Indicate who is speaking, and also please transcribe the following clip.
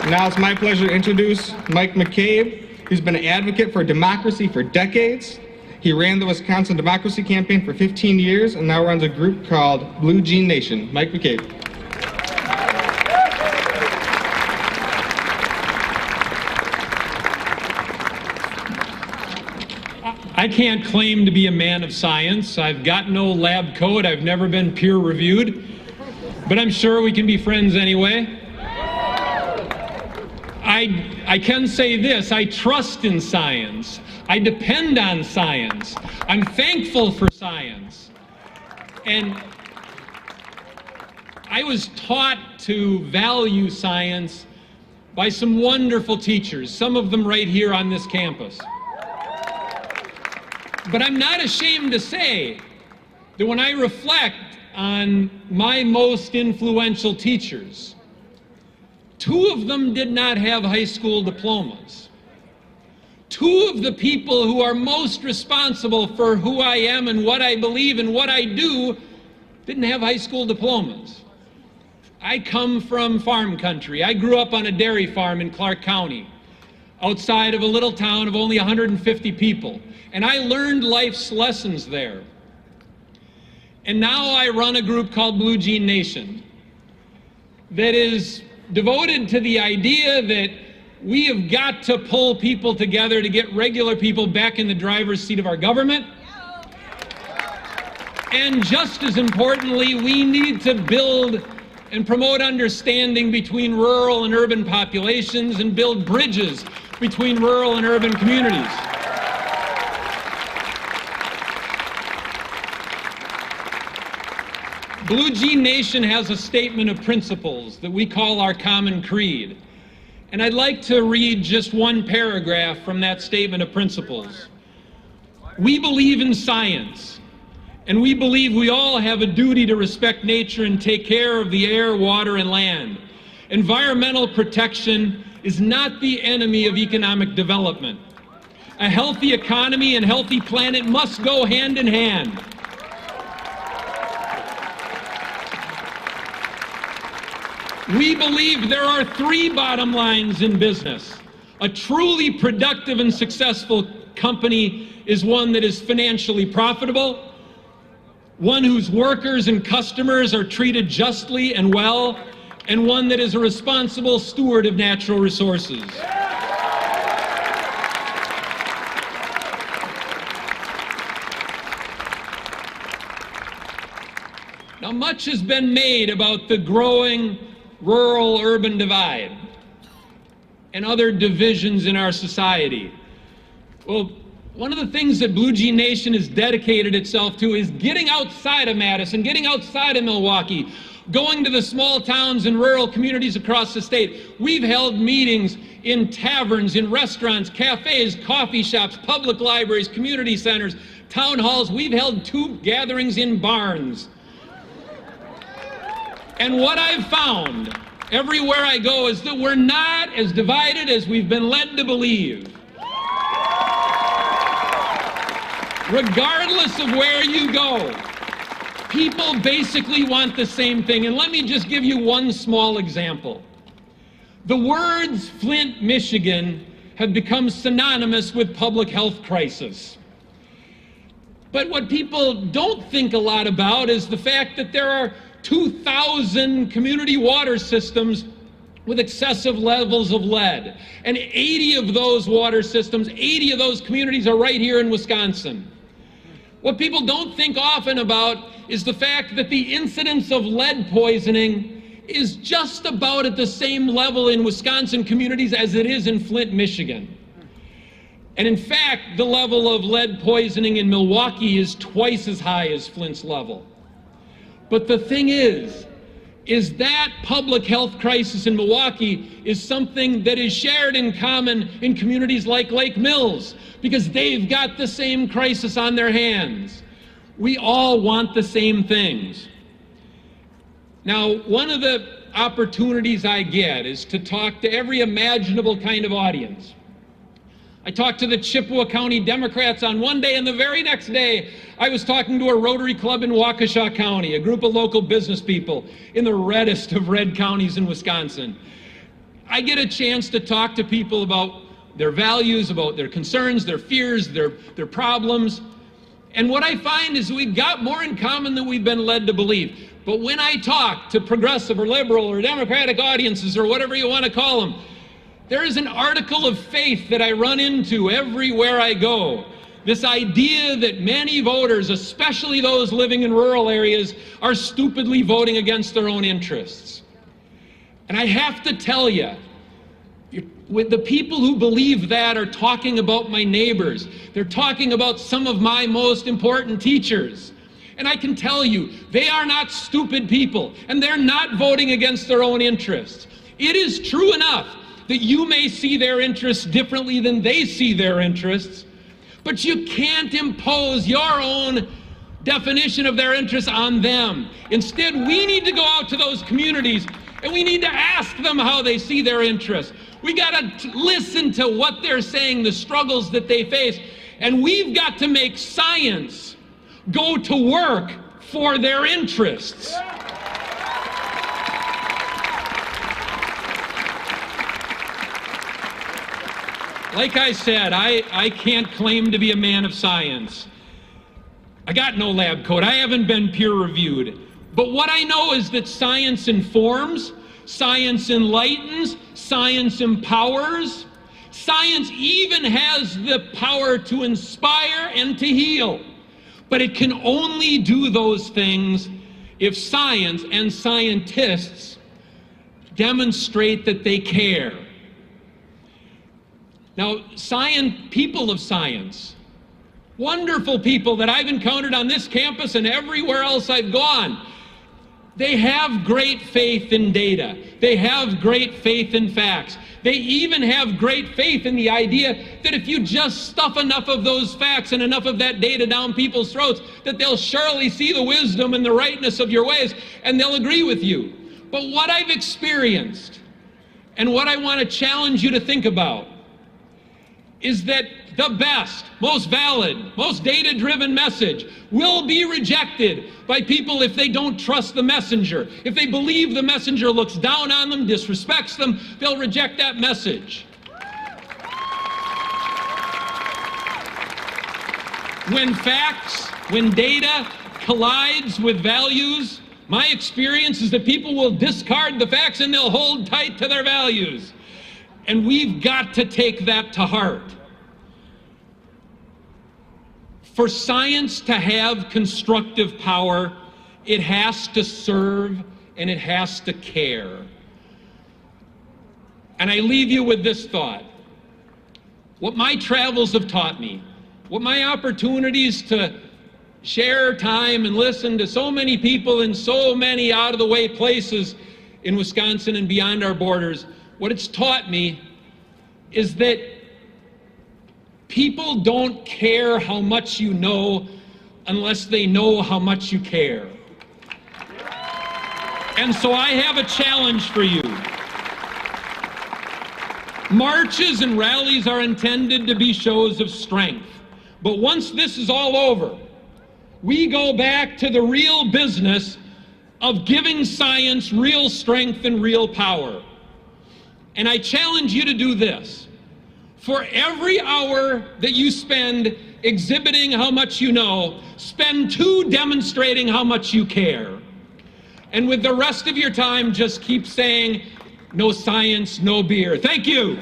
Speaker 1: Now it's my pleasure to introduce Mike McCabe, who's been an advocate for democracy for decades. He ran the Wisconsin Democracy Campaign for 15 years and now runs a group called Blue Jean Nation. Mike McCabe.
Speaker 2: I can't claim to be a man of science. I've got no lab coat. I've never been peer reviewed, but I'm sure we can be friends anyway. I can say this: I trust in science. I depend on science. I'm thankful for science. And I was taught to value science by some wonderful teachers, some of them right here on this campus. But I'm not ashamed to say that when I reflect on my most influential teachers, 2 of them did not have high school diplomas. 2 of the people who are most responsible for who I am and what I believe and what I do didn't have high school diplomas. I come from farm country. I grew up on a dairy farm in Clark County, outside of a little town of only 150 people. And I learned life's lessons there. And now I run a group called Blue Jean Nation that is devoted to the idea that we have got to pull people together to get regular people back in the driver's seat of our government. And just as importantly, we need to build and promote understanding between rural and urban populations and build bridges between rural and urban communities. Blue Jean Nation has a statement of principles that we call our common creed. And I'd like to read just one paragraph from that statement of principles. We believe in science, and we believe we all have a duty to respect nature and take care of the air, water, and land. Environmental protection is not the enemy of economic development. A healthy economy and healthy planet must go hand in hand. We believe there are 3 bottom lines in business. A truly productive and successful company is one that is financially profitable, one whose workers and customers are treated justly and well, and one that is a responsible steward of natural resources. Now, much has been made about the growing rural-urban divide and other divisions in our society. Well, one of the things that Blue Jean Nation has dedicated itself to is getting outside of Madison, getting outside of Milwaukee, going to the small towns and rural communities across the state. We've held meetings in taverns, in restaurants, cafes, coffee shops, public libraries, community centers, town halls. We've held 2 gatherings in barns. And what I've found everywhere I go is that we're not as divided as we've been led to believe. Regardless of where you go, people basically want the same thing. And let me just give you one small example. The words Flint, Michigan have become synonymous with public health crisis. But what people don't think a lot about is the fact that there are 2,000 community water systems with excessive levels of lead. And 80 of those water systems, 80 of those communities are right here in Wisconsin. What people don't think often about is the fact that the incidence of lead poisoning is just about at the same level in Wisconsin communities as it is in Flint, Michigan. And in fact, the level of lead poisoning in Milwaukee is twice as high as Flint's level. But the thing is that public health crisis in Milwaukee is something that is shared in common in communities like Lake Mills, because they've got the same crisis on their hands. We all want the same things. Now, one of the opportunities I get is to talk to every imaginable kind of audience. I talked to the Chippewa County Democrats on one day, and the very next day, I was talking to a Rotary Club in Waukesha County, a group of local business people in the reddest of red counties in Wisconsin. I get a chance to talk to people about their values, about their concerns, their fears, their problems. And what I find is we've got more in common than we've been led to believe. But when I talk to progressive or liberal or Democratic audiences or whatever you want to call them, there is an article of faith that I run into everywhere I go. This idea that many voters, especially those living in rural areas, are stupidly voting against their own interests. And I have to tell you, with the people who believe that are talking about my neighbors. They're talking about some of my most important teachers. And I can tell you, they are not stupid people, and they're not voting against their own interests. It is true enough that you may see their interests differently than they see their interests, but you can't impose your own definition of their interests on them. Instead, we need to go out to those communities and we need to ask them how they see their interests. We got to listen to what they're saying, the struggles that they face, and we've got to make science go to work for their interests. Like I said, I can't claim to be a man of science. I got no lab coat. I haven't been peer reviewed. But what I know is that science informs, science enlightens, science empowers. Science even has the power to inspire and to heal. But it can only do those things if science and scientists demonstrate that they care. Now, people of science, wonderful people that I've encountered on this campus and everywhere else I've gone, they have great faith in data. They have great faith in facts. They even have great faith in the idea that if you just stuff enough of those facts and enough of that data down people's throats, that they'll surely see the wisdom and the rightness of your ways, and they'll agree with you. But what I've experienced, and what I want to challenge you to think about, is that the best, most valid, most data-driven message will be rejected by people if they don't trust the messenger. If they believe the messenger looks down on them, disrespects them, they'll reject that message. When facts, when data collides with values, my experience is that people will discard the facts and they'll hold tight to their values. And we've got to take that to heart. For science to have constructive power, it has to serve and it has to care. And I leave you with this thought. What my travels have taught me, what my opportunities to share time and listen to so many people in so many out-of-the-way places in Wisconsin and beyond our borders, what it's taught me is that people don't care how much you know unless they know how much you care. And so I have a challenge for you. Marches and rallies are intended to be shows of strength. But once this is all over, we go back to the real business of giving science real strength and real power. And I challenge you to do this. For every hour that you spend exhibiting how much you know, spend 2 demonstrating how much you care. And with the rest of your time, just keep saying, no science, no beer. Thank you.